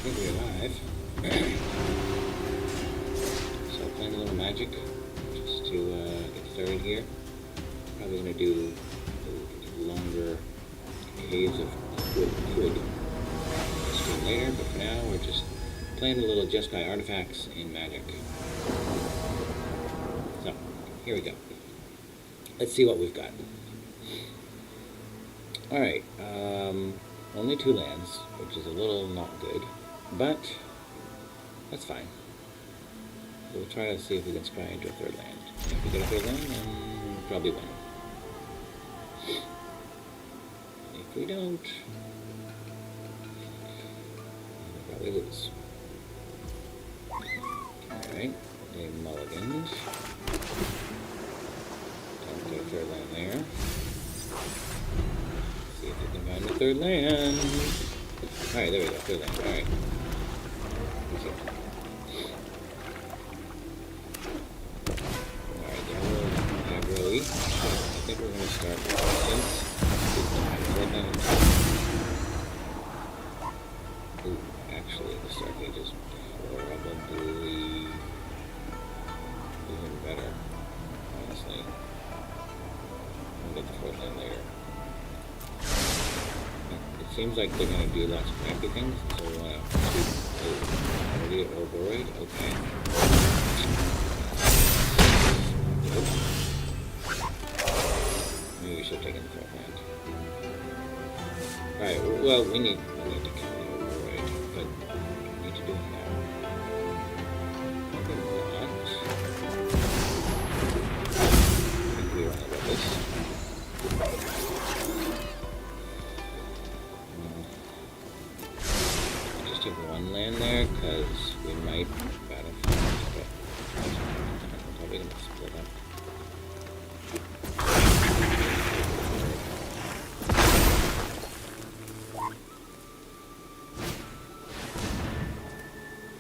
think we're live. So playing a little Magic just to get started here. Probably gonna do a longer Caves of Qud stream later, but for now we're just playing a little Jeskai artifacts in Magic. So here we go. Let's see what we've got. Alright, only 2 lands, which is a little not good, but that's fine. We'll try to see if we can scry into a 3rd land. If we get a 3rd land, then we'll probably win. If we don't, we'll probably lose. Alright, a mulligans. Don't get a 3rd land there. See if we can find the 3rd land. Alright, there we go, 3rd land. Alright. Alright, aggro-y. I think we're going to start with Sense. Ooh, actually, the Stark Age is probably even better, honestly. I'll get the 4th land later. It seems like they're going to do lots of crappy things, so already override, okay. Maybe we should have taken the 4th land. Alright, well, we need to kill the override, but we need to do it now. Maybe not. I think we run about this. Just have 1 land there, because we might battle for it, but I'm probably going to split up.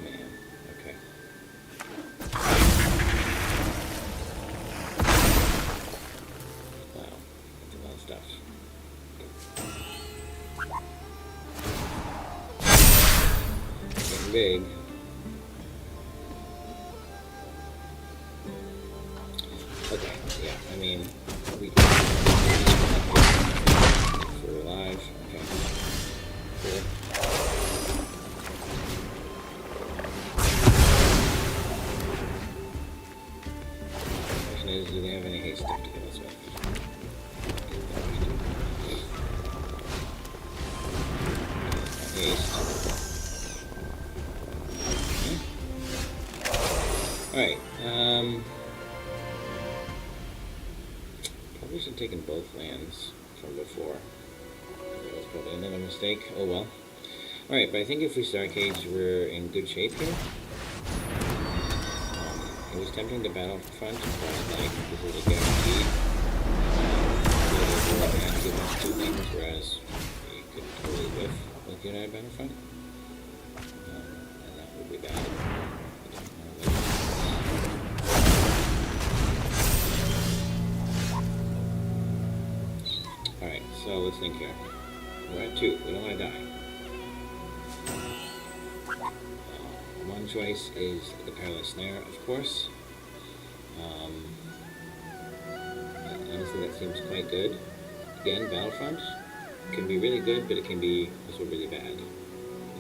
Man, okay. Wow, that's a lot of stuff. Getting big. Okay, yeah, I mean, if we're alive, okay. Cool. Question is, do they have any haste stuff to kill us with? Haste. Alright, probably should have taken both lands from before. That was probably another mistake. Oh well. Alright, but I think if we Stark Age, we're in good shape here. It was tempting to Battlefront, but like, this is a guaranteed. And give us 2 things, whereas we could totally whiff with United Battlefront. And that would be bad. Alright, so let's think here. We're at 2. We don't want to die. One choice is the Perilous Snare, of course. Honestly, that seems quite good. Again, Battlefront can be really good, but it can be also really bad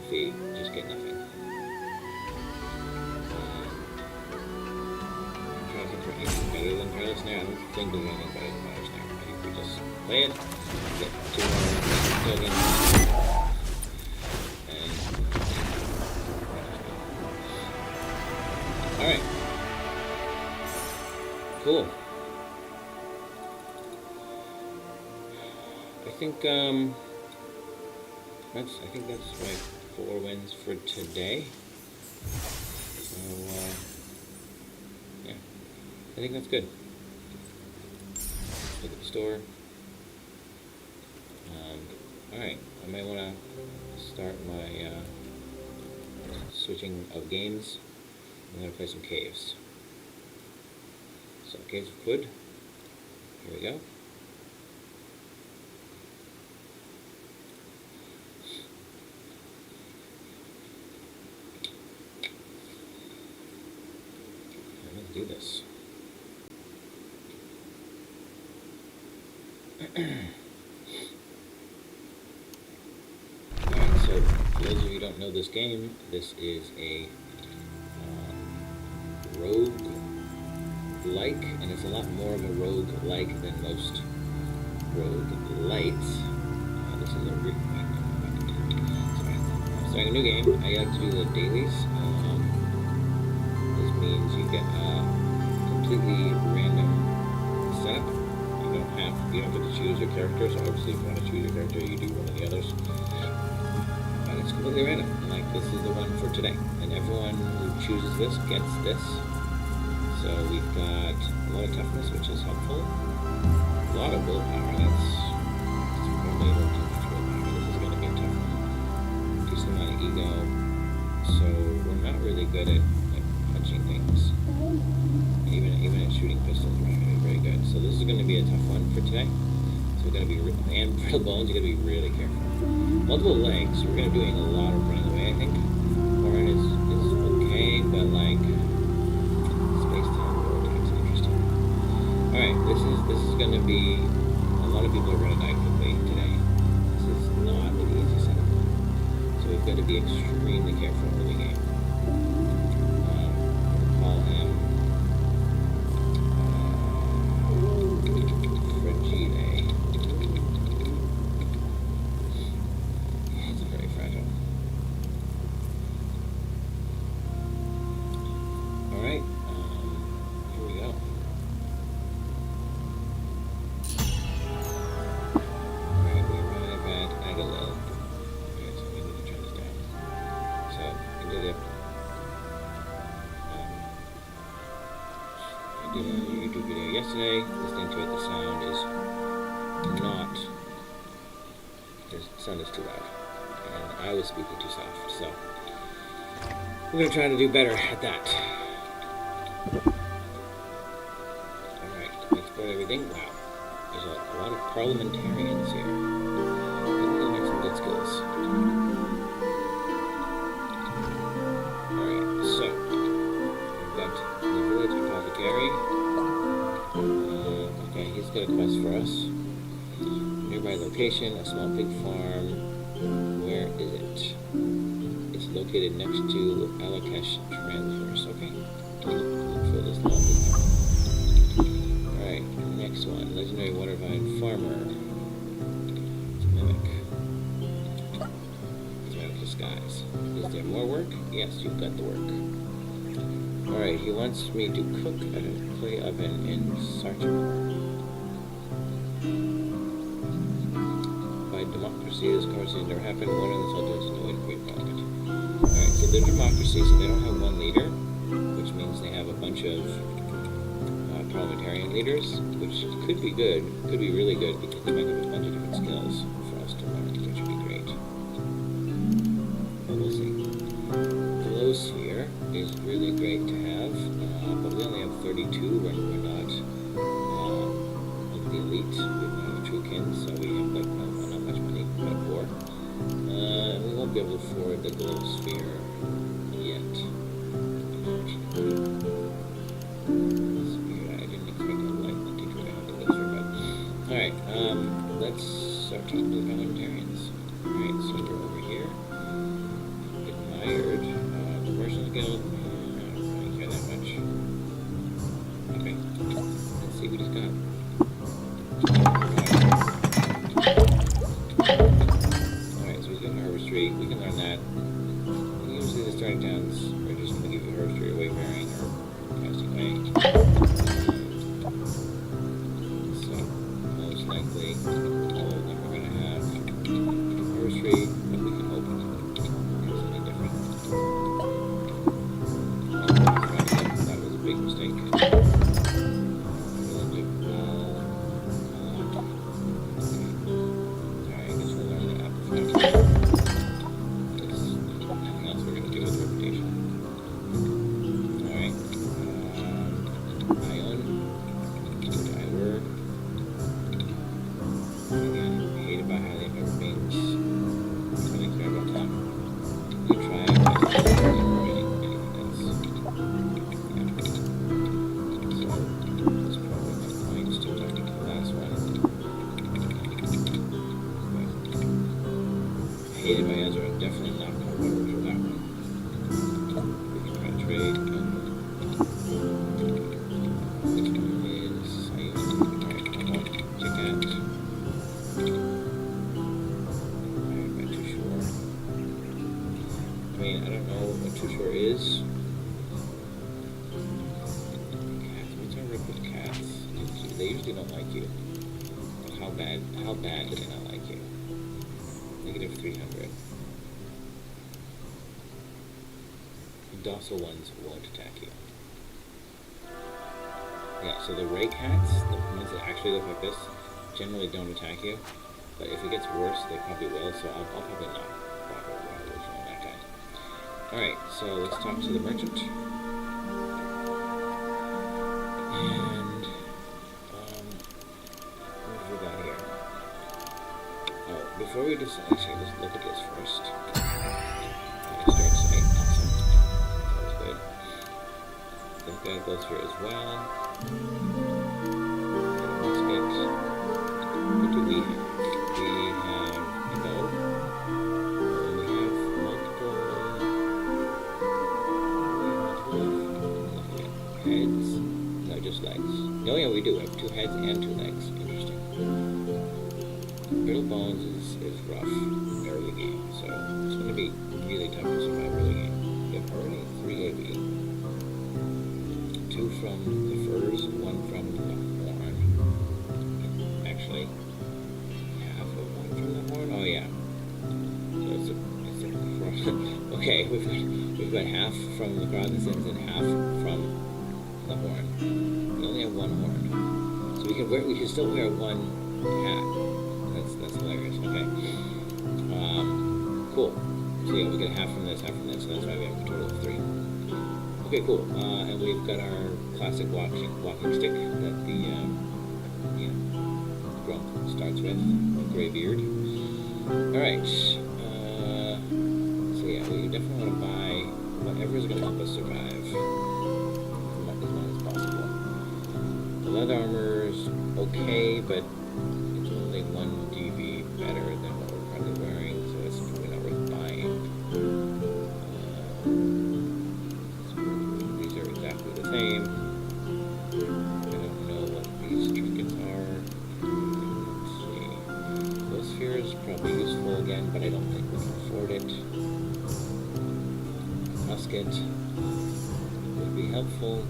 if we just get nothing. I'm trying to think for anything better than Perilous Snare. I don't think there's anything better than Perilous Snare. I think we just play it, get 2 more tokens, and alright. Cool. I think that's my 4 wins for today. So yeah, I think that's good. Look at the store. Alright, I might want to start my switching of games. I'm going to play some Caves. So, Caves of Qud. Here we go. do this. Alright, so for those of you who don't know this game, this is a rogue-like, and it's a lot more of a rogue-like than most rogue-lites. This is a starting a new game. I like to do the dailies. This means you get a completely random setup. You don't have to choose your character, so obviously if you want to choose your character, you do one of the others. But it's completely random. Like, this is the one for today. And everyone who chooses this gets this. So we've got a lot of toughness, which is helpful. A lot of willpower, that's probably a little too much willpower. This is going to be a tough one. Decent amount of ego. So we're not really good at punching things. Even at shooting pistols, we're not going to be very good. So this is going to be a tough one for today. So we're going to be, and brittle bones, you're going to be really careful. Multiple legs, we're going to be doing a lot of running away, I think. Horn is okay, but like, space-time vortex is interesting. Alright, this is going to be, a lot of people are going to die quickly today. This is not an easy setup. So we've got to be extremely careful with the game. We'll call him Fragile. It's very fragile. Alright, here we go. Alright, we arrive at Agalil. Alright, so we need to turn this down. So, I did a YouTube video yesterday. Listening to it, the sound is not, the sound is too loud. And I was speaking too soft, so we're going to try to do better at that. Alright, export everything. Wow, there's a lot of parliamentarians here. I think they make some good skills. Alright, so we've got the village apothecary. Okay, he's got a quest for us. Nearby location, a small pig farm. Where is it? It's located next to Alakesh Transverse. Okay. Look for this small pig farm. Alright, next one. Legendary Watervine Farmer. It's a mimic. It's Mimic Disguise. Is there more work? Yes, you've got the work. Alright, he wants me to cook at a clay oven in Sartimore. By democracy, this conversation never happened. One of the soldiers is no way to create parliament. Alright, so they're democracy, so they don't have one leader, which means they have a bunch of parliamentarian leaders, which could be good, could be really good, because they might have a bunch of different skills for us to learn, which would be great. But we'll see. Glow Sphere is really great to have, but we only have 32 when we're not of the elite. We don't have true kin, so we have like not much money, but poor. We won't be able to afford the Glow Sphere yet, unfortunately. I didn't expect a light teacher to have the Glow Sphere, but alright, let's start talking to the parliamentarians. Alright, so we're over here. Admired. Commercial Guild. I don't really care that much. Okay. Let's see what he's got. Alright, so he's got Harvestry. We can learn that. Usually the starting towns are just going to give you Harvestry or Wayfaring or Casting Way. So, most likely, all of them are going to have Harvestry, but we can open them. Something different. That was a big mistake. usually don't like you. How bad do they not like you? Negative 300. Docile ones won't attack you. Yeah, so the ray cats, the ones that actually look like this, generally don't attack you. But if it gets worse, they probably will, so I'll probably not bother on that guy. Alright, so let's talk to the merchant. And, what have we got here? Oh, before we just, actually, let's look at this first. Okay, start site, awesome. That was good. That guy goes here as well. Let's get, what do we have? We have a bow. We have multiple heads. No, just legs. Oh yeah, we do have 2 heads and 2 legs. Interesting. Brittle bones is rough early game, so it's going to be really tough to survive early game. We have already 3 AV. 2 from the furs, 1 from the horn. Actually, half of 1 from the horn? Oh yeah. So it's a cross. Okay, we've got half from the Grognasons and half from the horn. We only have 1 horn. So we can still wear 1 hat. That's hilarious. Okay. Cool. So yeah, we get half from this, so that's why we have a total of 3. Okay, cool. And we've got our classic walking stick that the grump starts with, the gray beard. Alright. So yeah, we definitely want to buy whatever is going to help us survive as long as possible. The leather armor's okay, but it's only 1 DV better than what we're currently wearing, so it's probably not worth buying. These are exactly the same. I don't know what these trinkets are. Let's see. Those spheres probably useful again, but I don't think we can afford it. Musket would be helpful.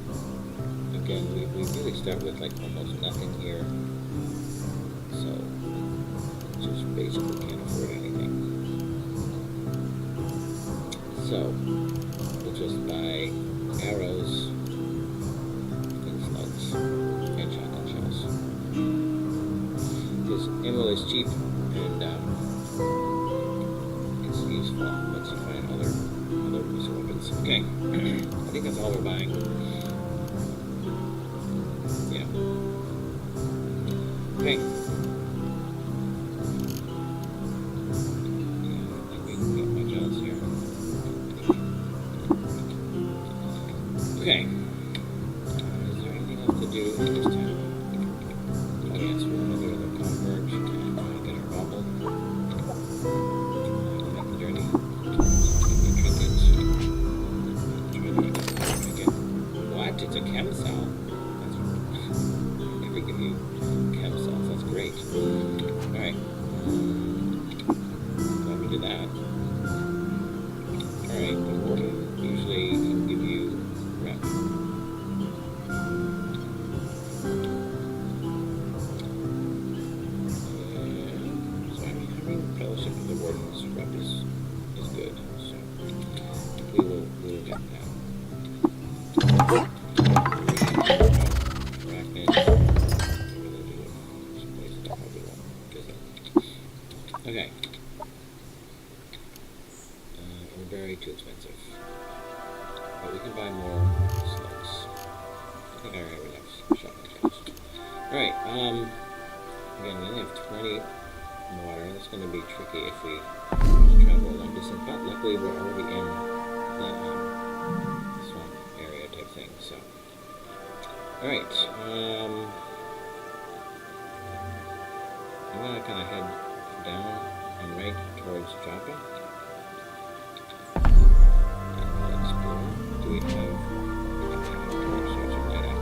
Again, we really start with like almost nothing here. So, just basically can't afford anything. So, we'll just buy arrows and slugs and shotgun shells. Because ammo is cheap and it's useful once you find other weapons. Okay, I think that's all we're buying. Yeah. Okay. Okay. Is there anything else to do this time? Oh yes, we're going to go to the converge and get our bauble. Make the journey. Take the trinkets. What? It's a chem cell? They never give you chem cells. That's great. Alright. Glad we did that. Alright, the warden usually can give you rep. So having fellowship with the warden's rep is good. So we will get that. Okay. We're very too expensive. But we can buy more slugs. I think I already have enough shotgun shells. Alright, again, we only have 20 water. That's going to be tricky if we travel a long distance. But luckily, we're already in the swamp area type thing. So, alright. I'm going to kind of head down and right towards Joppa. And we'll explore. Do we have source of light out?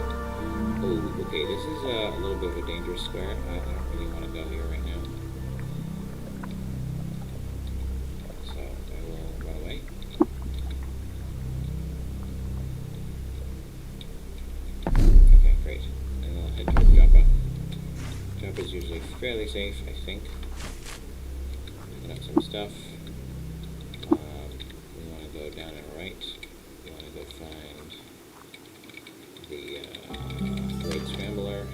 Oh, okay, this is a little bit of a dangerous square. I don't really want to go here right now. So I will run away. Okay, great. And I'll head towards Joppa. fairly safe, I think. Picking up some stuff. We want to go down and right. We want to go find the Droid Scrambler,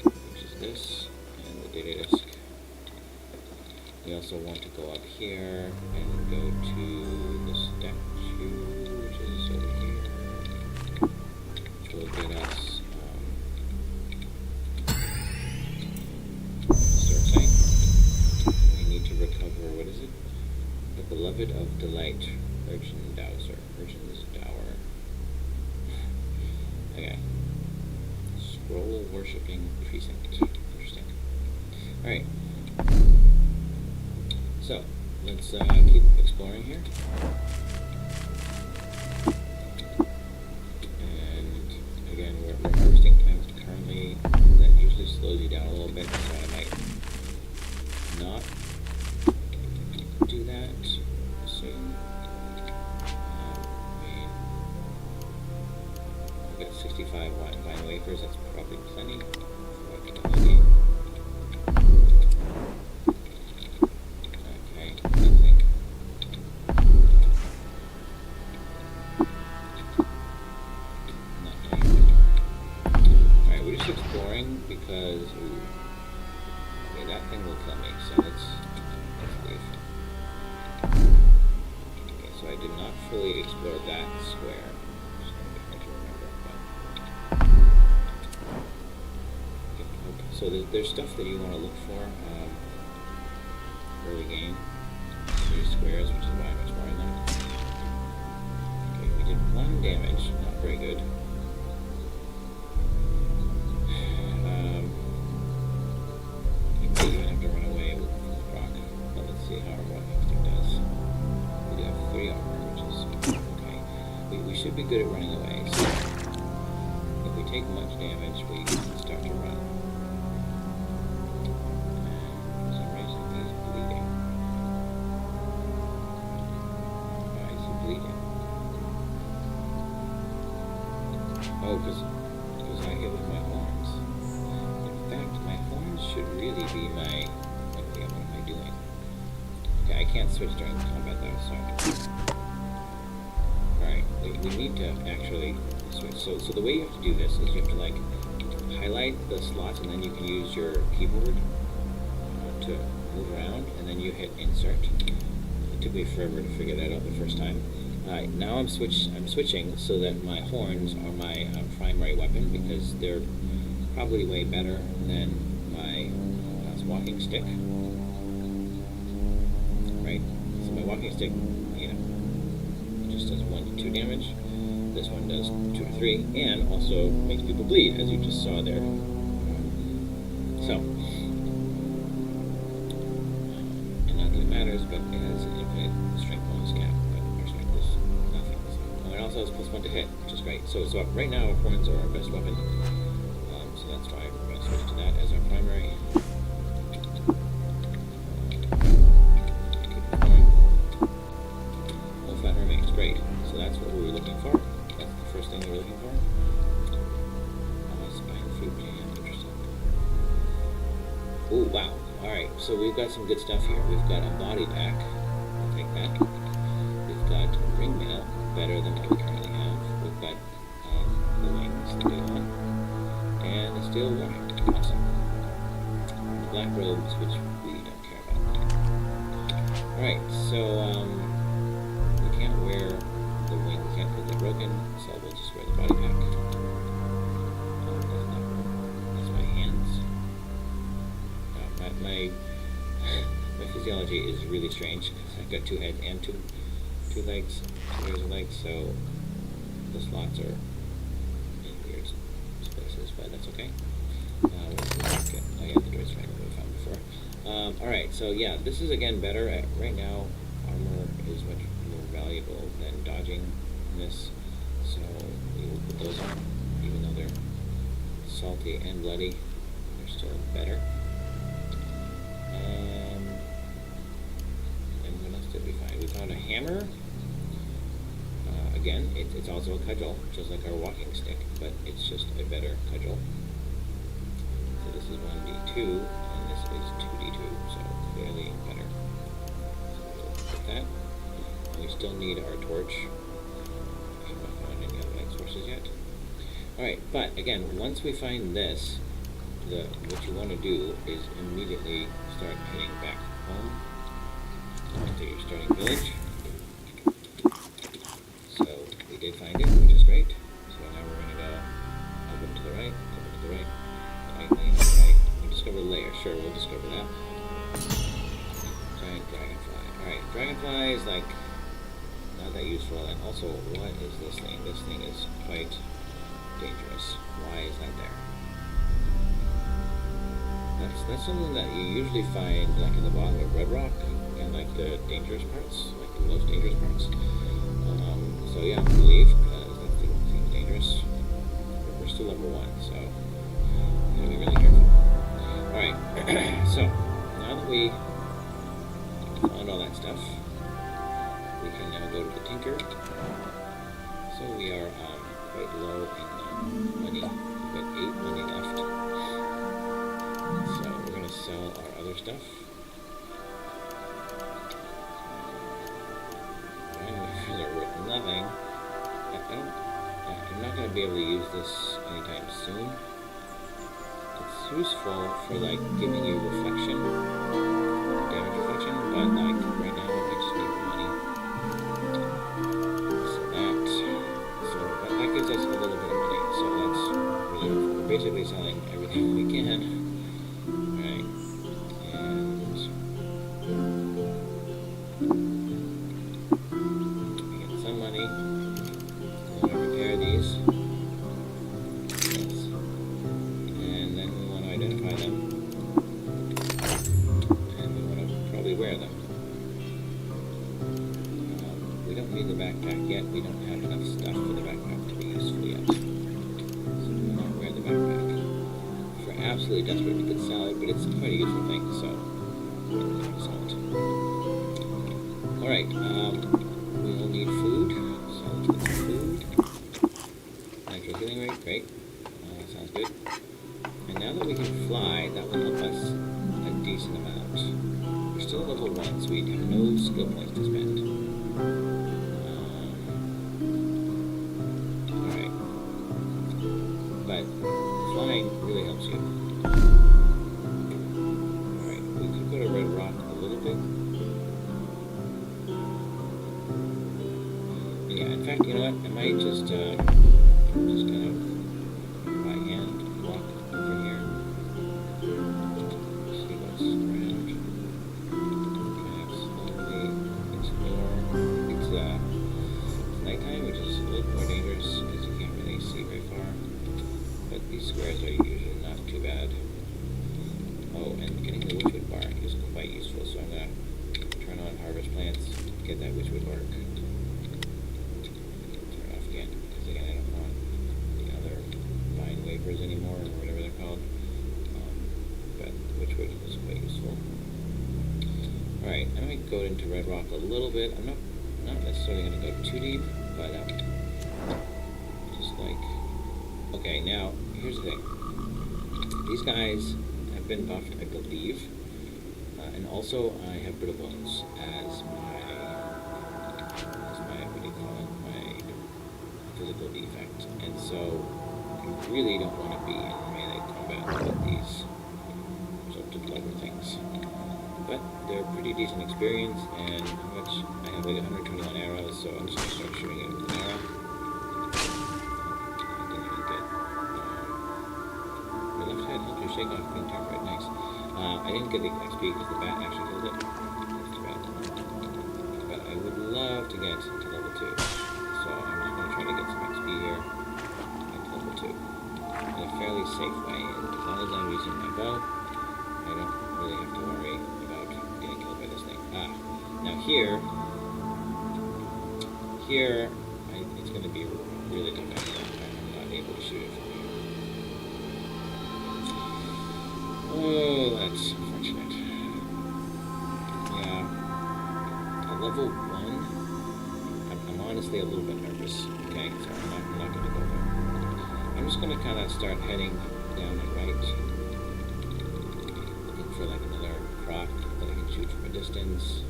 which is this, and the data disk. We also want to go up here and go to the statue, which is over here, which will get us start site. We need to recover, what is it? The Beloved of Delight, Urchin's Dower. Okay. Scroll Worshipping Precinct. Interesting. Alright. So, let's keep exploring here. And again, we're harvesting plants currently. That usually slows you down a little bit, so I might not do that soon. I've got 65 vine wafers, that's probably plenty before I get to the game. Okay, nothing. Nothing. Alright, we're just exploring because, ooh, okay, that thing will kill me, so let's leave. Okay, so I did not fully explore that square. Just gonna be hard to remember, but okay, so there's stuff that you want to look for early game. There's squares, which is why I'm exploring them. Okay, we did 1 damage, not very good. I may even have to run away with the rock, but let's see how our walking stick does. We do have 3 armor, which is okay. We should be good at running away, so if we take much damage, we start to run. And for some reason, he's bleeding. Why is he bleeding? Oh, because I hit with my horns. In fact, my horns should really be my... Okay, what am I doing? Okay, I can't switch during combat though, so... Alright, we need to actually switch. So the way you have to do this is you have to like highlight the slots and then you can use your keyboard to move around and then you hit insert. It took me forever to figure that out the first time. Now I'm switching so that my horns are my primary weapon because they're probably way better than my walking stick. Right? So my walking stick, you know, just does 1 to 2 damage. This one does 2 to 3, and also makes people bleed, as you just saw there. So, and not that it matters, but it has an infinite strength bonus cap, but our strength is nothing. So. Oh, it also has +1 to hit, which is great. So right now, our horns are our best weapon. So that's why we're going to switch to that as our primary. Keep it going. Full fat remains, great. So that's what we were looking for. That's the first thing we were looking for. Spine fruit jam, interesting. Oh, wow. Alright, so we've got some good stuff here. We've got a body pack. I'll take that. We've got ring mail, better than what we currently have. We've got the wings that go on. And the steel warning. Awesome. The black robes, which we don't care about. Alright, so we can't wear the wing, we can't put them broken, so we'll just wear the body pack. That's my hands. My physiology is really strange because I've got 2 heads and two legs, 2 pairs of legs, so the slots are in weird places, but that's okay. Oh yeah, the droid's right we found before. Alright, so yeah, this is again better. Right now, armor is much more valuable than dodging in this, so we will put those on, even though they're salty and bloody, they're still better. And what else did we find? We found a hammer. Again, it's also a cudgel, just like our walking stick, but it's just a better cudgel. So this is 1d2, and this is 2d2, so clearly better. So we'll put that. And we still need our torch. I haven't found any other light sources yet. Alright, but again, once we find this, what you want to do is immediately start heading back home to your starting village. So we did find it, which is great. So now we're going to go up and to the right, up and to the right, diagonally to the right. We discover the layer. Sure, we'll discover that. Giant dragonfly. Alright, dragonfly is like not that useful. And also, what is this thing? This thing is quite dangerous. Why is that there? That's something that you usually find like in the bottom of Red Rock and like the dangerous parts, like the most dangerous parts. So yeah, leave because that thing seems dangerous. But we're still level 1, so we gotta be really careful. Alright, so now that we found all that stuff, we can now go to the Tinker. So we are quite low in money. We've got 8 money left. So we're going to sell our other stuff. These are worth nothing. I'm not going to be able to use this anytime soon. It's useful for like giving you reflection, damage reflection, but like right now I just need the money. So that gives us a little bit of money. So that's really helpful. We're basically selling everything we can. Wear them. We don't need the backpack yet. We don't have enough stuff for the backpack to be useful yet. So we will not wear the backpack. If we're absolutely desperate, we could sell it, but it's quite a useful thing, so we're going to sell it. Alright, we will need food, so let's get some food. Natural healing rate, great. That sounds good. And now that we can fly, that will help us a decent amount. We're still level 1, so we have no skill points to spend. Alright. But flying really helps you. Alright, we could go to Red Rock a little bit. And yeah, in fact, you know what? I might just kind of by hand walk over here. See what's around. Nighttime, which is a little more dangerous because you can't really see very far. But these squares are usually not too bad. Oh, and getting the witchwood bark is quite useful, so I'm going to turn on harvest plants to get that witchwood bark. Turn it off again, because again I don't want the other vine wafers anymore, or whatever they're called. But witchwood is quite useful. Alright, I might go into Red Rock a little bit. I'm not necessarily going to go too deep, but just like, okay, now here's the thing. These guys have been buffed, I believe, and also I have brittle bones as my what do you call it, my physical defect, and so you really don't want to be in melee combat with these sorts of clever things. But they're pretty decent experience, and I have like 121 arrows, so I'm just going to start shooting it with an arrow. I didn't even get my left head helps you shake off green turn, right? Nice. I didn't get the XP because the bat actually killed it. That's too bad. But I would love to get to level 2, so I'm just going to try to get some XP here and get to level 2 in a fairly safe way. And as long as I'm using my bow, I don't really have to worry about getting killed by this thing. Now here, it's going to be really difficult. I'm not able to shoot it from here. Oh, that's unfortunate. Yeah, at level 1, I'm honestly a little bit nervous. Okay, so I'm not going to go there. I'm just going to kind of start heading down the right. for like another croc that I can shoot from a distance,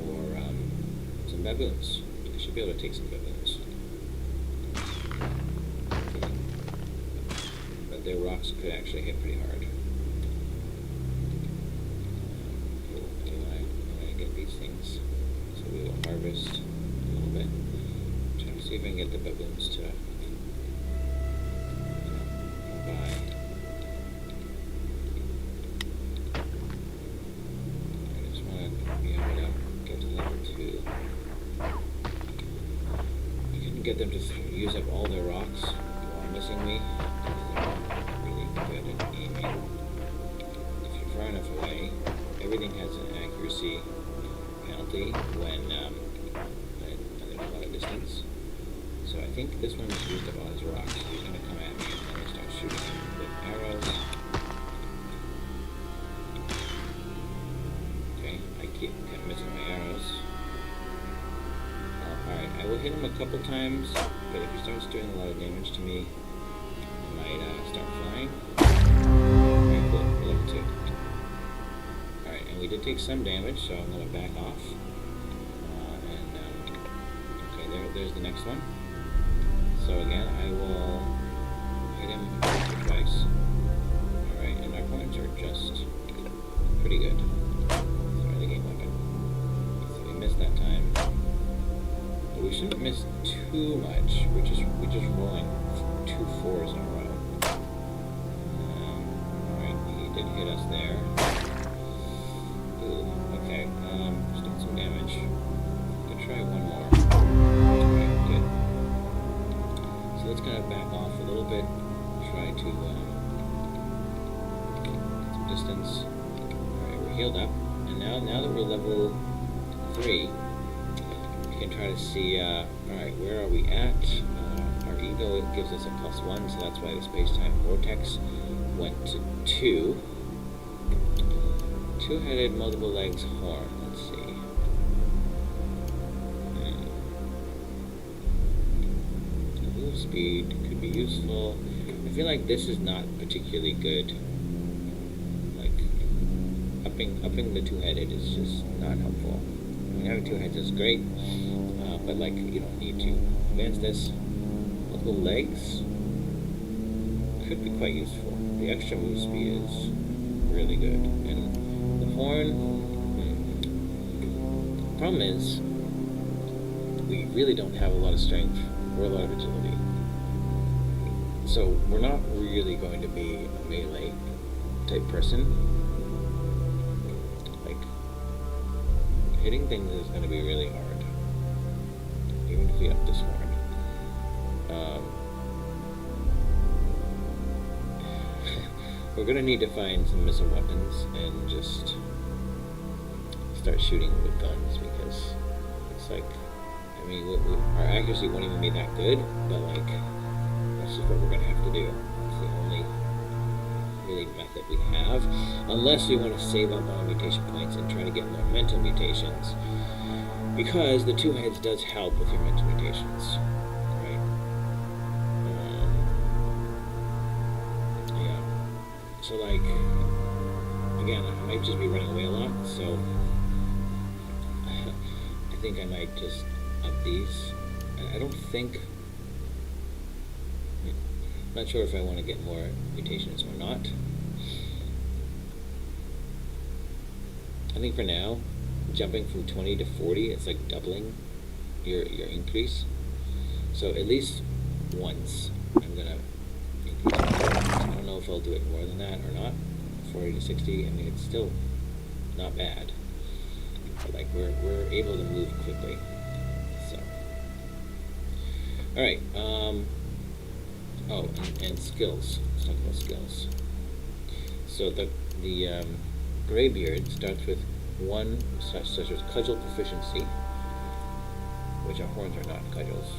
or some baboons. I should be able to take some baboons. But their rocks could actually hit pretty hard. I want to get these things. So we will harvest a little bit. Try to see if I can get the baboons to buy. I just want to be able to get to level 2. I couldn't get them to use up all their rocks while missing me. They're really good at aiming. If you're far enough away, everything has an accuracy penalty when there's a lot of distance. So I think this one's used up all his rocks. He's going to come at me and I'm going to start shooting him with arrows. Okay, I keep missing my arrows. Alright, I will hit him a couple times, but if he starts doing a lot of damage to me, I might start flying. Alright, cool, we're level 2. Alright, and we did take some damage, so I'm going to back off. Okay, there's the next one. So again, I will hit him twice. Alright, and our points are just pretty good. Sorry, the game weapon. So we missed that time. But we shouldn't miss too much. We're just rolling 2 4s in a row. Alright, he did hit us there. Ooh, okay, just doing some damage. Gonna try one more. Alright, good. So let's kind of back off a little bit, try to get some distance. Alright, we're healed up, and now that we're level 3, we can try to see, alright, where are we at? Our ego gives us a +1, so that's why the space-time vortex went to 2. Two-headed, multiple legs, horn, let's see. Speed could be useful. I feel like this is not particularly good. Like upping the two-headed is just not helpful. I mean, having 2 heads is great, but like you don't need to advance this. Multiple legs could be quite useful. The extra move speed is really good, and the horn. The problem is we really don't have a lot of strength or a lot of agility. So we're not really going to be a melee type person. Like, hitting things is going to be really hard, even if we up this horn. We're going to need to find some missile weapons and just start shooting with guns, because it's like, I mean, our accuracy won't even be that good, but like, that's just what we're going to have to do. It's the only really method we have, unless we want to save up on mutation points and try to get more mental mutations, because the 2 heads does help with your mental mutations, right? Yeah. So like, again, I might just be running away a lot, so I think I might just up these. I don't think, I'm not sure if I want to get more mutations or not. I think for now, jumping from 20 to 40, it's like doubling your increase. So at least once I'm gonna increase. I don't know if I'll do it more than that or not. 40 to 60, I mean, it's still not bad. But like, we're able to move quickly. So, all right. Oh, and skills. Let's talk about skills. So the Greybeard starts with 1 such as cudgel proficiency, which our horns are not cudgels.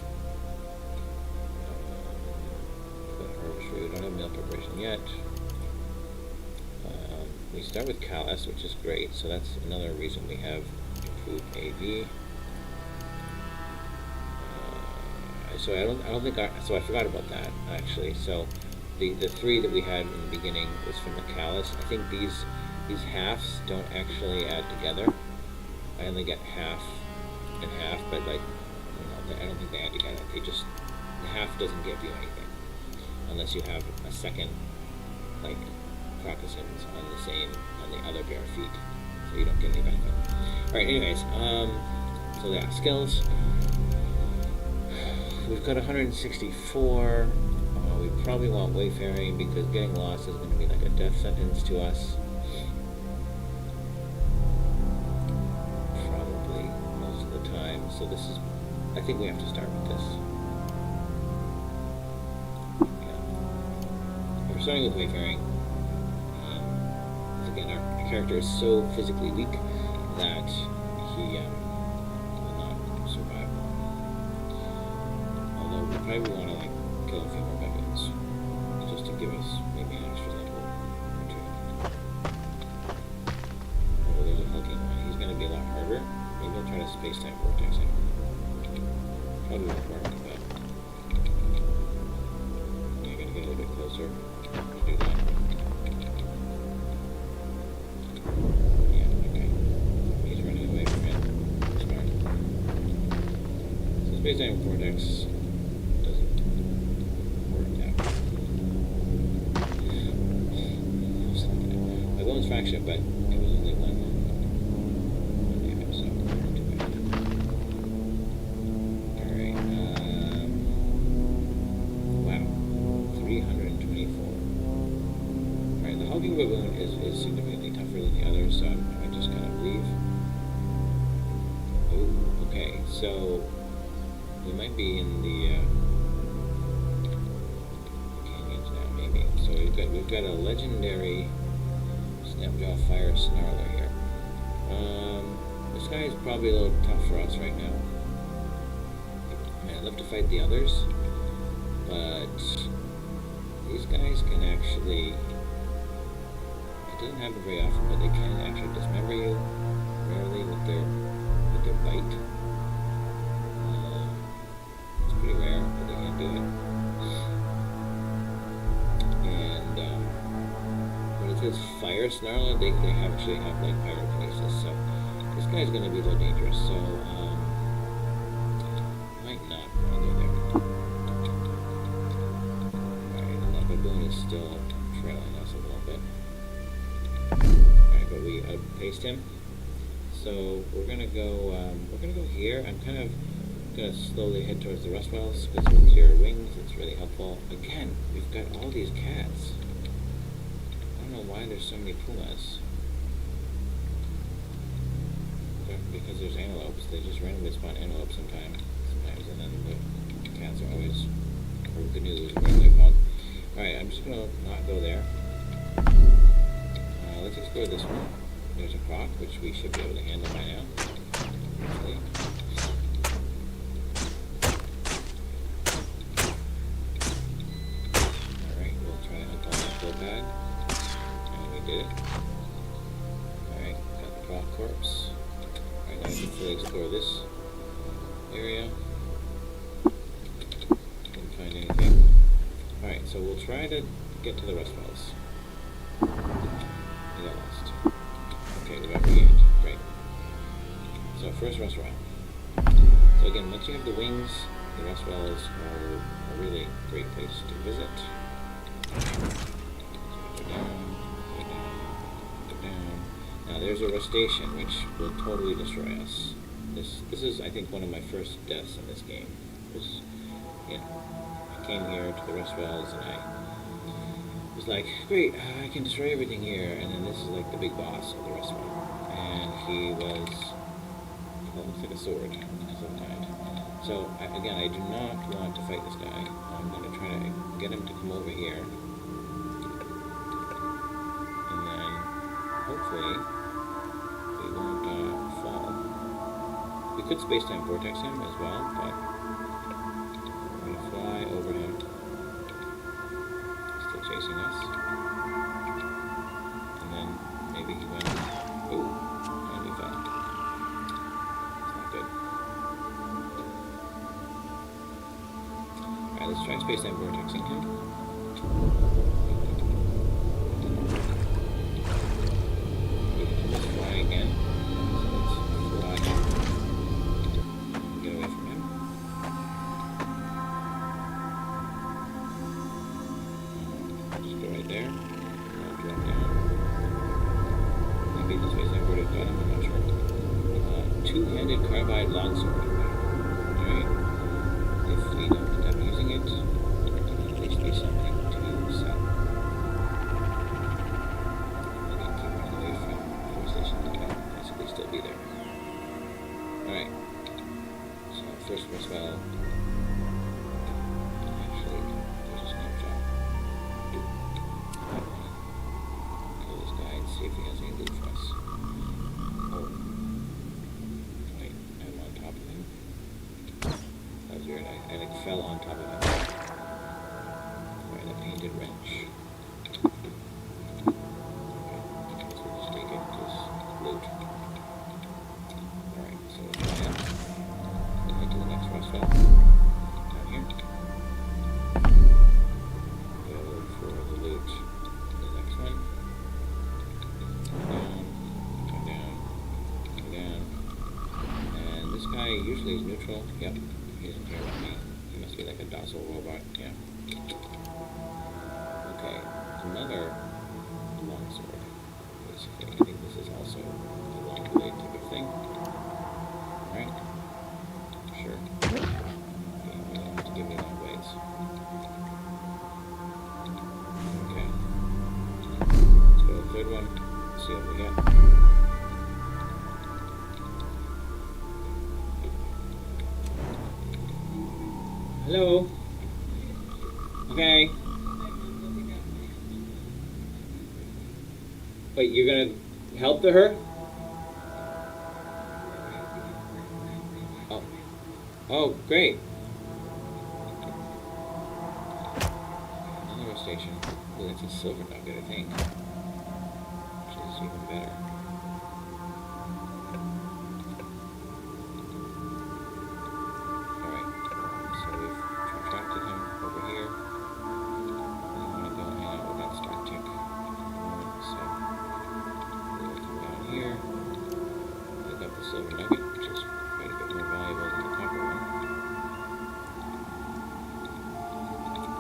We don't have meal preparation yet. We start with callus, which is great. So that's another reason we have improved AV. So I forgot about that actually. So the 3 that we had in the beginning was from the callus. I think these these halves don't actually add together. I only get half and half, but like, I don't think they add together. They just, the half doesn't give you anything unless you have a second, like, Crocusins on the other bare feet, so you don't get any benefit. Alright, anyways, so yeah, skills. We've got 164. We probably want Wayfaring because getting lost is going to be like a death sentence to us. Probably most of the time. So this is, I think we have to start with this. Yeah. We're starting with Wayfaring. Again, our character is so physically weak that he will not survive long. Although we probably want to like kill a few more baboons just to give us maybe an extra level or two. Oh, there's a hulking one. He's going to be a lot harder. Maybe I'll try to space-time vortex him. Probably won't work, but I'm going to get a little bit closer to do that. Space-time vortex doesn't work that well. My bonus fraction, but it was only one damage, so not too bad. Alright, wow, 324. Alright, the hulking baboon is significantly tougher than the others, so I might just kind of leave. Oh, okay, so we might be in the canyons now, maybe. So we've got a legendary Snapjaw Fire Snarler here. This guy is probably a little tough for us right now. I mean, I'd love to fight the others, but these guys can actually, it doesn't happen very often, but they can actually dismember you rarely with their bite. Pretty rare, but they can do it. And when it says Fire Snarler, they actually have like pyrokinesis, so this guy's going to be a little dangerous, so might not bother there. Alright, and that baboon is still trailing us a little bit. Alright, but we outpaced him. So we're gonna go here. I'm kind of gonna slowly head towards the rust wells because with your wings it's really helpful. Again, we've got all these cats. I don't know why there's so many pumas. Because there's antelopes. They just randomly spawn antelopes sometimes, and then the cats are always, or canoes, whatever they're called. Alright, I'm just gonna not go there. Let's explore this one. There's a croc, which we should be able to handle by now. Hopefully. Alright, we'll try to hunt on that full pad. And we did it. Alright, got the croc corpse. Alright, now we can fully explore this area. Didn't find anything. Alright, so we'll try to get to the rust wells. We got lost. Okay, we got regained. Great. So first rust well. So again, once you have the wings, the rust wells are a really great place to visit. So go down, go down, go down. Now there's a rustation which will totally destroy us. This is, I think, one of my first deaths in this game. Was, I came here to the rust wells and I was like, great, I can destroy everything here, and then this is like the big boss of the rust well. And he was, well, looks like a sword of some kind. So, again, I do not want to fight this guy. I'm going to try to get him to come over here. And then, hopefully, we won't fall. We could space-time vortex him as well, but we're going to fly over him. Still chasing us. And then, maybe he went, ooh, and we fell. It's not good. Alright, let's try space-time vortexing him. again. So let's fly. Get away from him. Just go right there. I'll drop down. Maybe this way I would have done him, I'm not sure. Two-handed carbide longsword. Alright. If we don't end up using it, at least be something to sell. Basically still be there. Alright. So first we'll spell. Actually, there's a snapshot. Kill this guy and see if he has any loot for us. Oh. Wait, I'm on top of him. That was weird. I like fell on top of him. Right, the painted wrench. Down here. Go for the loot. The next one. Come down. And this guy usually is neutral. Yep. He doesn't care about me. He must be like a docile robot. Yeah. Okay. Another longsword. Basically. I think this is also a long blade type of thing. Alright. Sure. Give me long blades. Okay. Let's go to the third one. See what we get. Hello? Okay. Wait, you're gonna help her? Oh. Oh, great. Station. Well, it's a silver nugget, I think. Which is even better. Alright. So we've attracted him over here. We want to go hang out with that stock tick. So we'll come down here. Pick up the silver nugget, which is quite a bit more valuable than the copper one.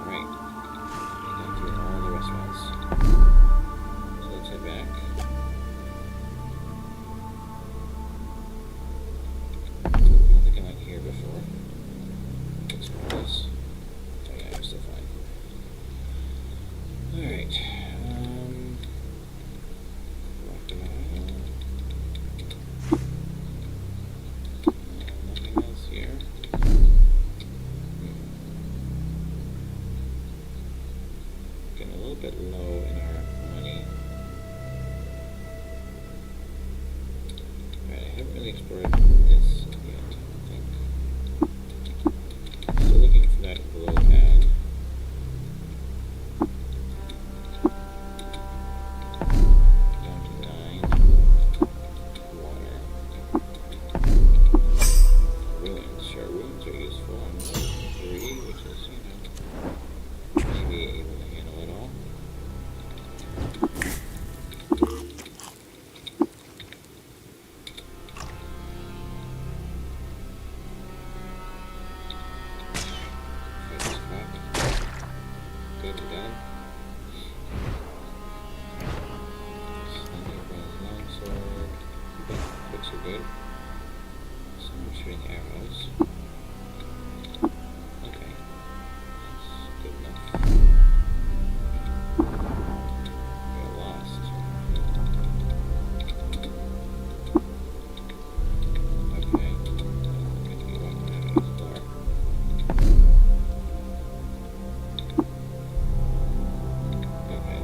Alright. All the restaurants. So let's head back. I don't think I went here before. Explore this. Oh yeah, I'm still fine. Alright. Nothing else here. Getting a little bit low in our money. Alright, I haven't really explored this yet, I think. Still looking for that glow pad. Down to 9. Water. Ruins. Sure, ruins are useful on 3, which is, maybe able to handle it all. Good and done. Longsword. Looks so good. Some shooting arrows. Okay. That's good enough. We're lost. Okay. Good to go on the floor. Okay.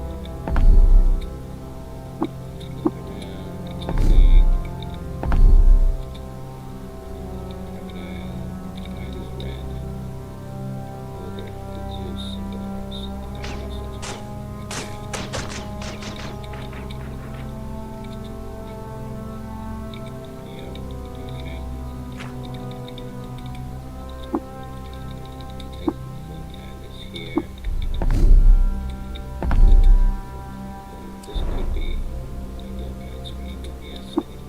This could be a notepad screen. Yes, I think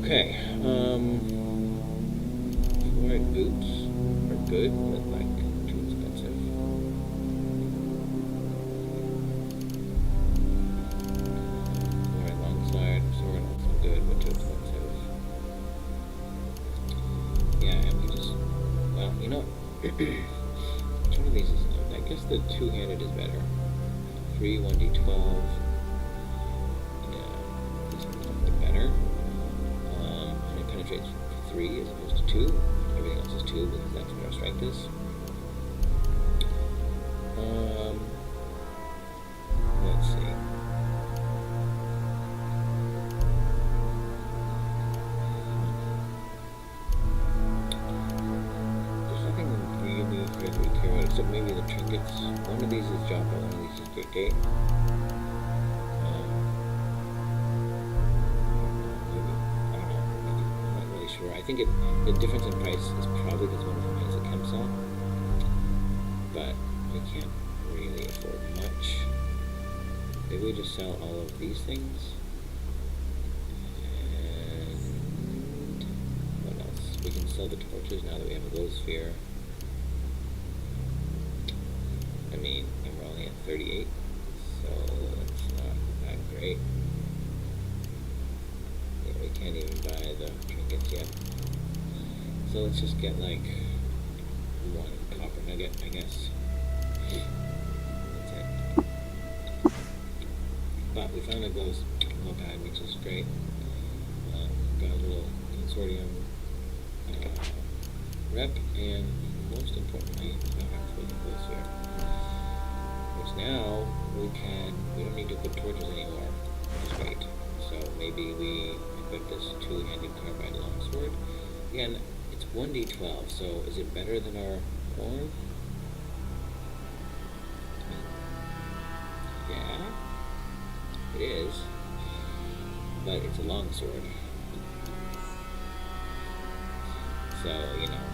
Okay, fluorite boots are good, but like too expensive. Fluorite longside, sword also good, but too expensive. Yeah, and we just, well, you know, which one of these is, I guess the two-handed is better. 3, 1d12. Yeah, this one's definitely better. And it penetrates 3 as opposed to 2. Everything else is 2 because that's what our strength is. Let's see. There's nothing really for us to care about except maybe the trinkets. One of these is Joppa, one of these is Great Gate. Sure. I think the difference in price is probably because one of them has a chem cell, but we can't really afford much. Maybe we just sell all of these things. And what else? We can sell the torches now that we have a glow sphere. I mean, and we're only at 38, so it's not that great. We can't even buy the trinkets yet. So let's just get like 1 copper nugget, I guess. That's it. But we found a glow pad, which is great. Got a little consortium rep, and most importantly, got actually a glow sphere. Which now we don't need to put torches anymore, which is great. So maybe we equip this two-handed carbide longsword. Again, it's 1d12, so is it better than our horn? Yeah, it is, but it's a longsword. So, you know.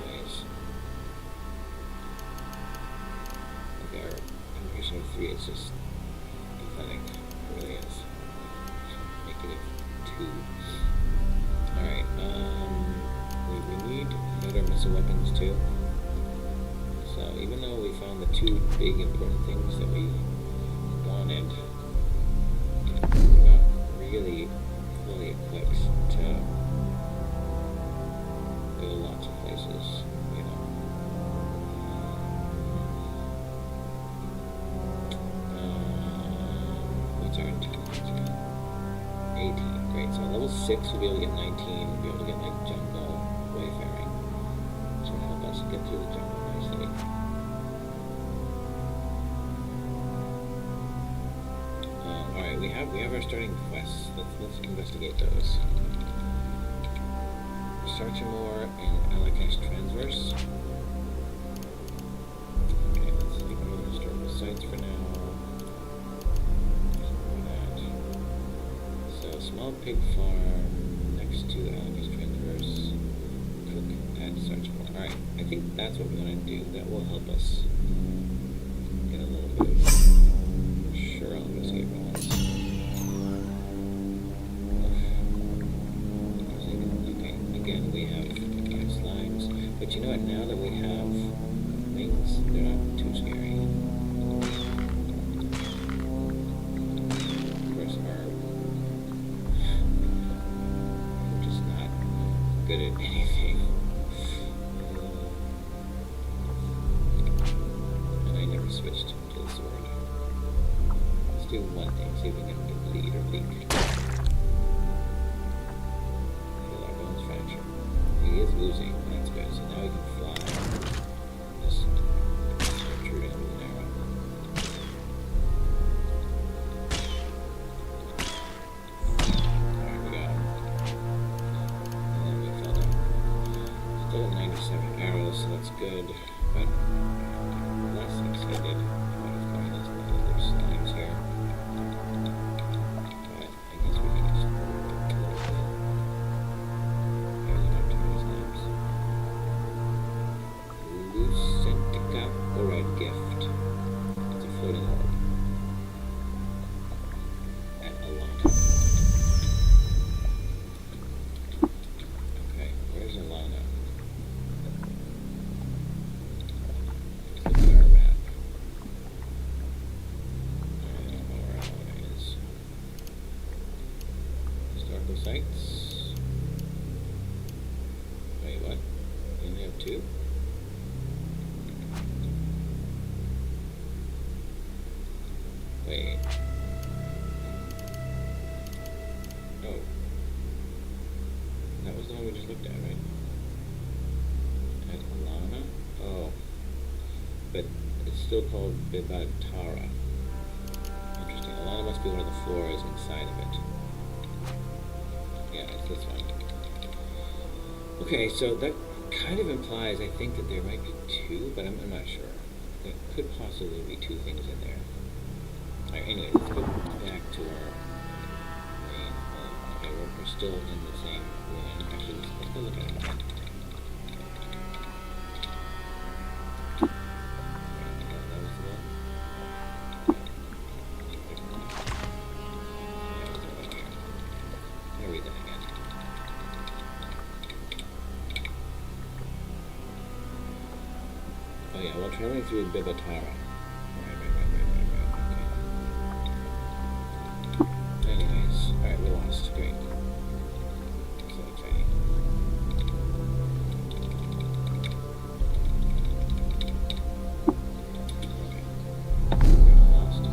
Anyways. Our conversion of 3 is just pathetic. It really is. -2. Alright, we need better missile weapons too. So even though we found the 2 big important things that we wanted, we're not really fully equipped to go lots of places, you know. What's our intelligence? 18. Great. So level 6 we'll be able to get 19. We'll be able to get like jungle wayfaring, which will help us get through the jungle nicely. Alright, we have our starting quests. Let's investigate those. Sarchamore and Alakash Transverse. Okay, let's leave them in historical sites for now. Small pig farm next to Alakash Transverse. Cook at Sarchamore. Alright, I think that's what we want to do. That will help us get a little bit of sure I'll investigate balance. Okay, again we have 5 slimes. But you know what, now that we have wings, they're not too scary. Good at anything. And I never switched to the sword. Let's do one thing, see if we can bleed or leak. Feel our bones fracture. He is losing, that's good. So now we can fly. Just shoot him with an arrow. Alright, we got him. Still 97 arrows, so that's good, but less excited about finding those other slimes here. But I guess we can just kill them. There's not too many slimes. Lucentica Orad Gift. It's a floating orb. Wait. Oh. That was the one we just looked at, right? And Alana? Oh. But it's still called Bibatara. Interesting. Alana must be one of the floras inside of it. Yeah, it's this one. Okay, so that kind of implies, I think, that there might be two, but I'm not sure. There could possibly be two things in there. Alright, anyway, let's go back to our main home. Okay, we're still in the same ruin. Actually, let's go look at it. That was the one. I'm gonna read that again. Oh yeah, while traveling through Bibatara. Okay. Anyways, alright, we're lost. Great. So exciting. Okay. We're lost.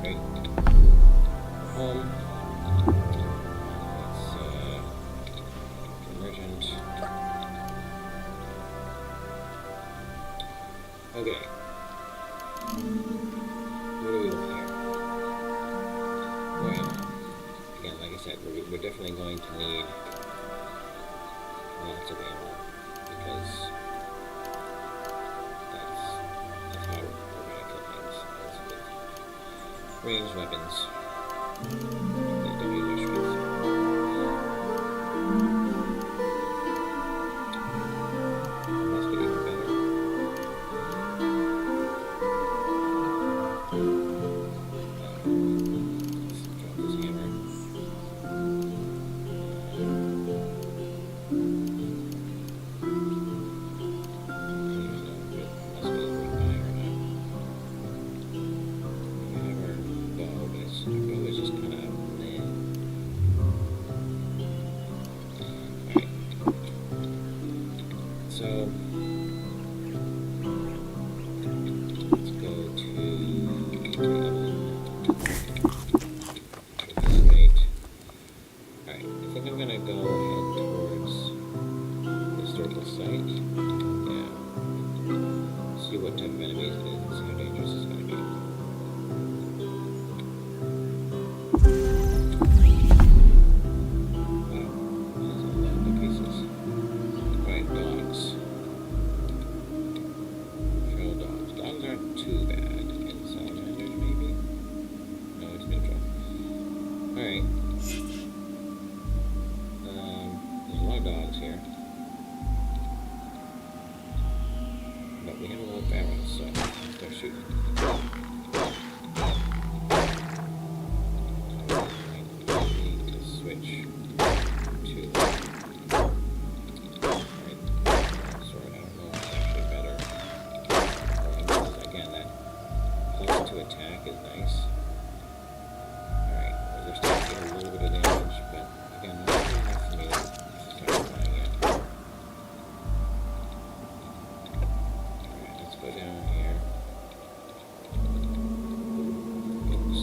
Great. Home. Emergent. Okay. What do we want here? Well, again, like I said, we're definitely going to need lots of ammo because that's how we're going to kill things. That's with ranged weapons. Please don't use our strength. Must get even better. So, let's go to the oven. Great. Alright, I think I'm gonna go head towards the historical site. Yeah. See what type of enemies it is and see how dangerous it's gonna be. Too bad. And salamanders, maybe? No, it's neutral. Alright. There's a lot of dogs here. But we have a lot of arrows, so let's go shooting. I need to switch to... to attack is nice. Alright, we're still getting a little bit of damage, but again, not enough for me to start flying yet. Alright, let's go down here. Books.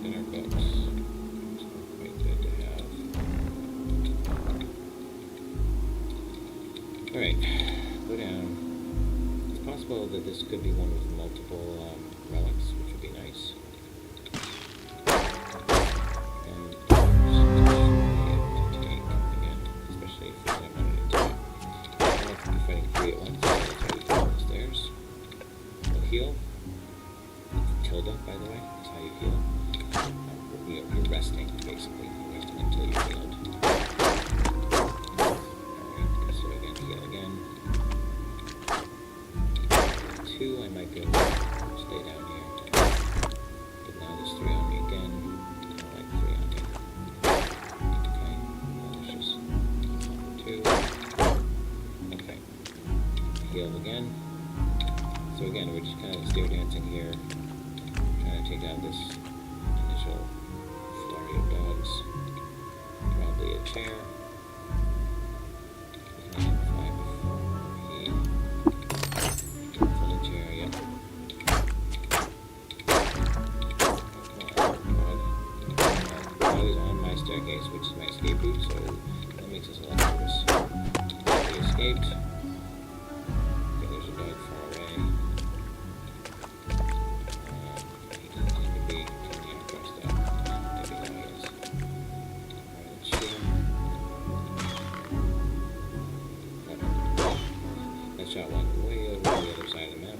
In our books. It's quite good to have. Alright, go down. Possible that this could be one with multiple relics, which would be nice. And to take again, especially if I wanted to do it. I don't know if I'm fighting 3 at once, so that's how you go upstairs. We'll heal. Tilda, by the way, that's how you heal. You're resting, basically. You're resting until you're healed. Alright, so again, heal again. 2, I might go stay down here. But now there's 3 on me again. I don't like 3 on me. Okay, now there's just 2. Okay. Heal again. So again, we're just kind of stair dancing here. Trying to take out this initial flurry of dogs. Probably a chair. Can I fly before he... gate. Okay, there's a dog far away. He doesn't seem to be coming across that. Maybe now he is. Alright, let's shoot him. That shot went way over on the other side of the map.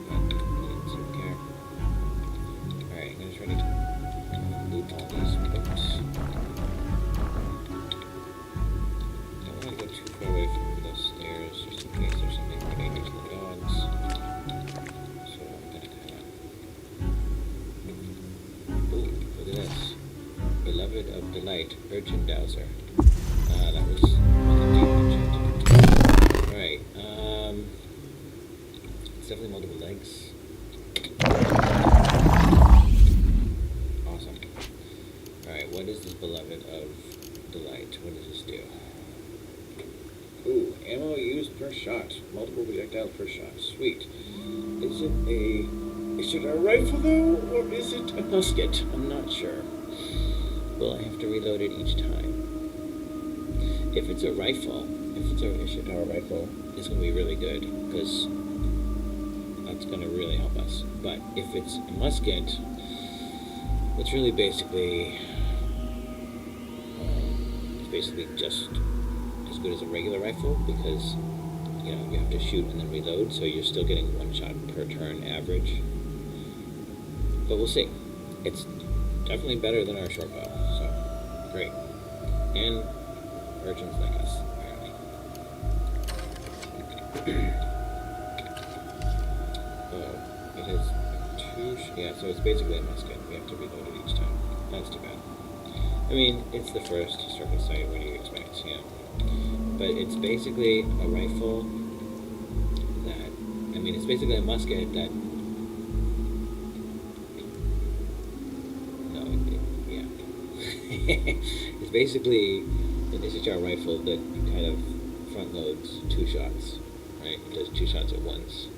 But he didn't seem to care. Alright, I'm gonna try to loot all these books. Don't want to go too far away from the stairs, just in case there's something dangerous in the dogs. So I'm gonna ooh, look at this. Beloved of Delight, Urchin Dowser. That was deep enchant. Alright, it's definitely multiple legs. Awesome. Alright, what is this Beloved of Delight? What does this do? Ooh, ammo used per shot. Multiple projectiles per shot. Sweet. Is it a rifle though, or is it a musket? I'm not sure. Will I have to reload it each time? If it's a rifle, if it's a Ishikawa rifle, it's going to be really good, because that's going to really help us. But if it's a musket, it's really basically, just as good as a regular rifle, because, you know, you have to shoot and then reload, so you're still getting one shot per turn average. But we'll see. It's definitely better than our short bow, so great. And urchins like us, apparently. So it has yeah, so it's basically a musket. We have to reload it each time. That's too bad. I mean, it's the first circuit sight, what do you expect, yeah. But it's basically a rifle that, I mean, it's basically a musket that, yeah. It's basically an SHR rifle that kind of front loads 2 shots, right? It does 2 shots at once.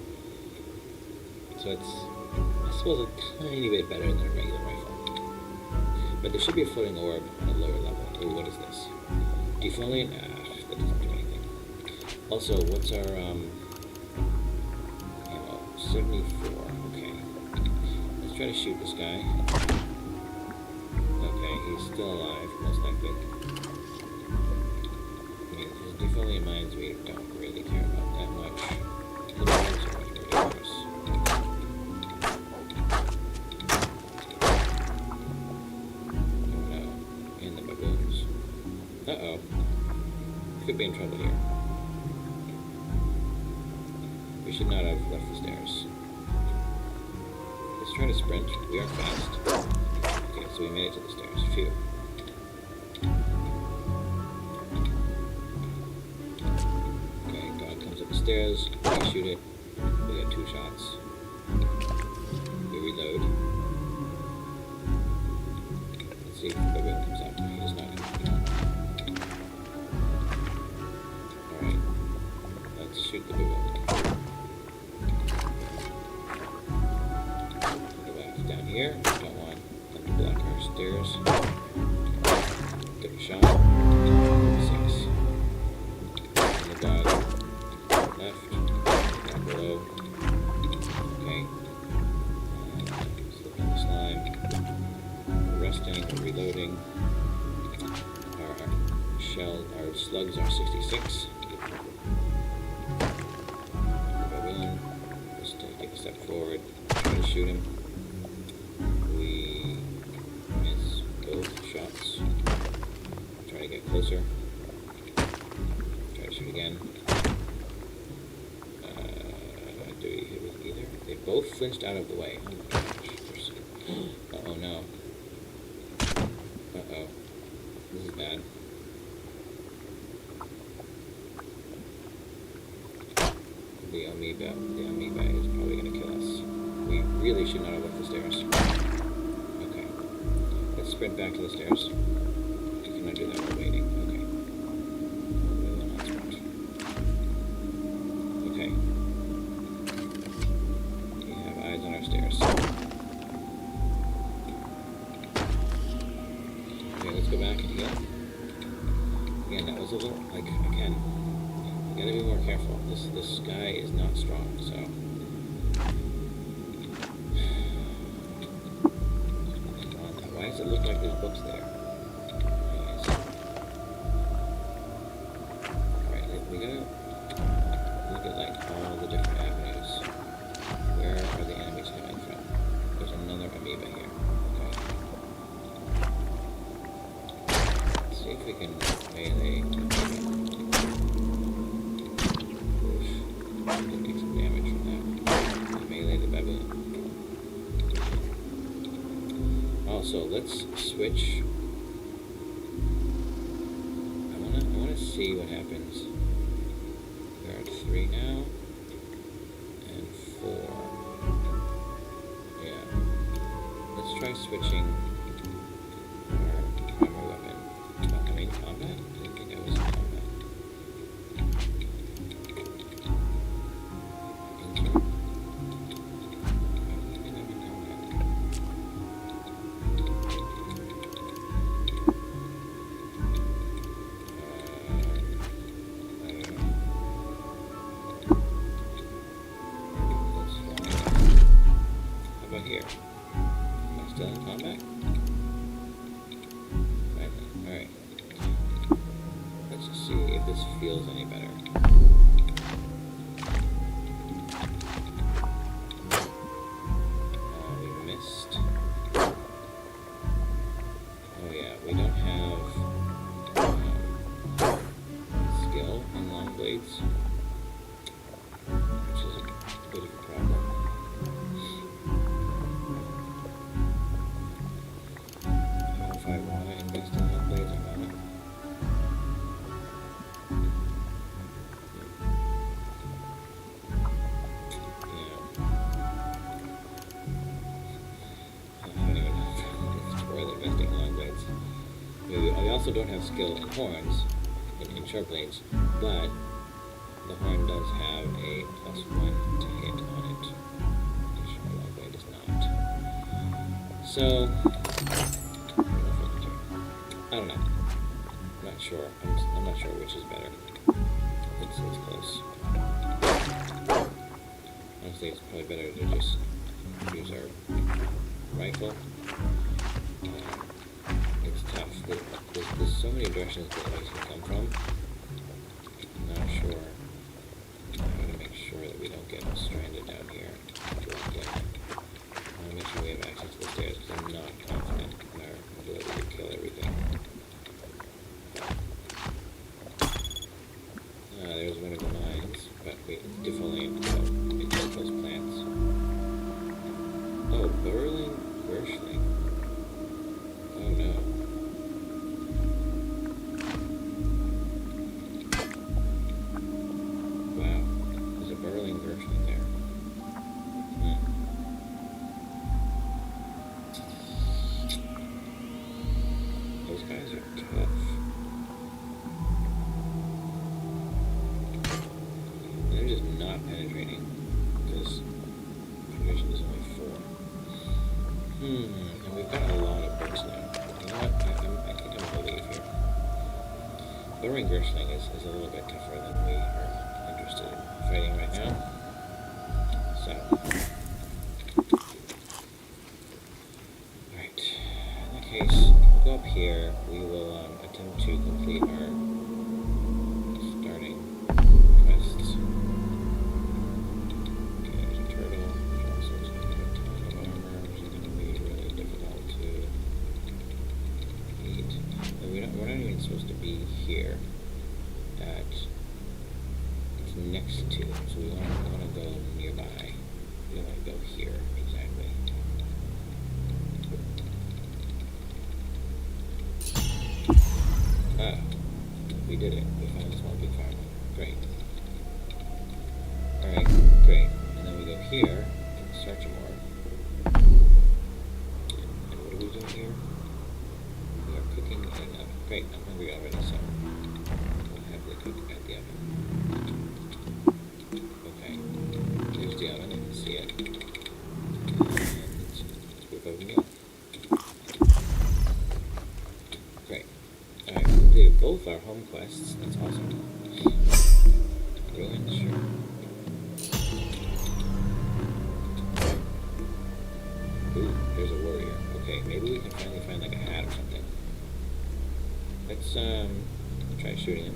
So it's, I suppose, a tiny bit better than a regular rifle. But there should be a floating orb on a lower level. Ooh, what is this? Defoliant? That doesn't do anything. Also, what's our, ammo? 74, okay. Let's try to shoot this guy. Okay, he's still alive, most likely. I mean, his defoliant mines we don't really care about that much. The mines are much more dangerous. Uh-oh. Could be in trouble here. We should not have left the stairs. Let's try to sprint. We are fast. Okay, so we made it to the stairs. Phew. Okay, dog comes up the stairs. We shoot it. We got 2 shots. We reload. Let's see if the baboon comes out. He does not. Shoot the baboon. Go back down here. Don't want them to block our stairs. Give it a shot. 6. And the dog. Left. Down below. Okay. Slipping the slime. We're resting. We're reloading. Our slugs are 66. Step forward, try to shoot him. We miss both shots. Try to get closer. Try to shoot again. Do we hit with either? They both flinched out of the way. Oh my gosh. Uh-oh, no. Uh-oh. This is bad. The amoeba is probably going to kill us. We really should not have left the stairs. Okay. Let's sprint back to the stairs. We cannot do that while waiting. Okay. We will not sprint. Okay. We have eyes on our stairs. Okay, let's go back and heal. that was a little, like, again, you gotta be more careful. This guy is not strong, so. Why does it look like there's books there? Anyways. Alright, we gotta look at, like, all the different avenues. Where are the enemies coming from? There's another amoeba here. Okay. Let's see if we can melee the amoeba. Oof. We can take some damage from that. Melee the baboon. Also, let's switch. I wanna see what happens. We're at 3 now. And 4. Yeah. Let's try switching our primary weapon. I mean, combat? I didn't think I was in combat. Intern. I think I'm in combat. I don't know. Let's fly. How about here? Am I still in combat? Right then. Alright. Let's just see if this feels any better. We missed. Oh yeah, we don't have skill in long blades, which is a bit of a problem. I don't know if I want to invest in long blades or not. Yeah. I don't even know if it's worth investing in long blades. I also don't have skill in horns, in short blades, but the horn does have a +1 to hit on it, which a long blade does not. So, I don't know. I'm not sure. I'm not sure which is better. It's close. Honestly, it's probably better to just use our rifle. It's tough. There's so many directions that enemies can come from. I'm not sure how to make sure that we don't get stranded down here. I want to make sure we have access to the stairs because I'm not confident in our ability to kill everything. There's one of the mines, but we definitely get those plants. Oh, burrowing Gershling. Oh no. Wow, there's a burrowing Gershling there. Those guys are tough. They're just not penetrating because penetration is only 4. And we've got a lot of books now. You know what? I think I'm gonna leave here. Burrowing Gershling is a little bit tougher than we are interested in fighting right now. So, alright. In that case, we'll go up here. We will attempt to complete our starting quests. Okay, there's a turtle. There's also going to be a ton of armor, which is going to be really difficult to eat. But we're not even supposed to be here. It's next to, so we want to go nearby. We don't want to go here exactly. Ah, we did it. We found a small big farm. Great. Alright, great. And then we go here and search more. And what are we doing here? We are cooking in an oven. Great, I'm hungry already, so we'll happily cook at the oven. Okay, there's the oven, I can see it. And let's whip over the meal. Great. Alright. They both are home quests. That's awesome. Ruins, sure. Ooh, there's a warrior. Okay, maybe we can finally find like a hat or something. Let's try shooting him.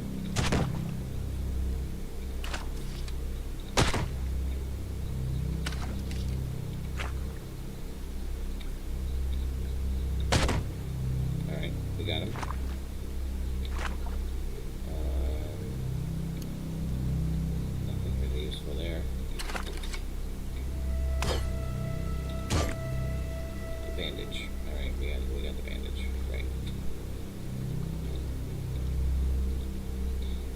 Alright, we got him. Nothing really useful there. The bandage. Alright, we got the bandage. Right.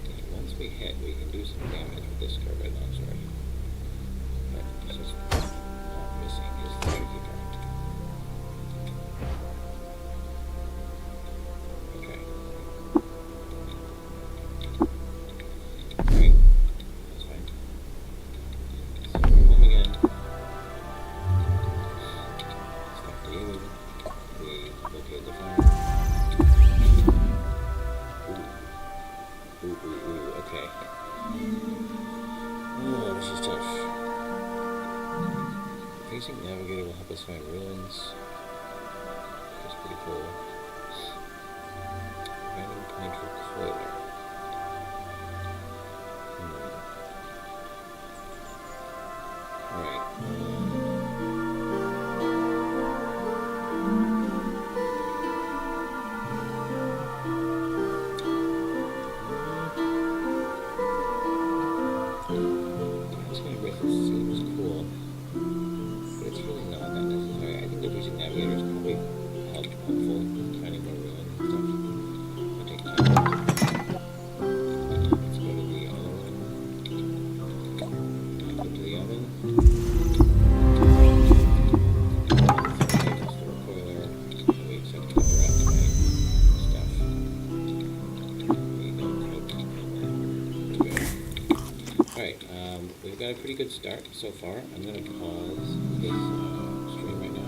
And once we hit, we can do some damage with this carbide longsword. But it's just not missing is the tricky part. Okay. Alright. That's fine. So we're home again. Stuff for you. We located the farm. Ooh, okay. Oh, this is tough. Facing Navigator will help us find ruins. That's pretty cool. Random point for Coiler. Alright. This kind of reference seems cool, but it's really not that necessary. I think the Basic Navigator is probably helpful finding more ruins and stuff. I'll take time. Let's go to the other one. Go to the oven. Just the recoiler. We accept the rest, right? Stuff. We don't have time for that. Okay. Alright, we've got a pretty good start so far. I'm going to pause this stream right now.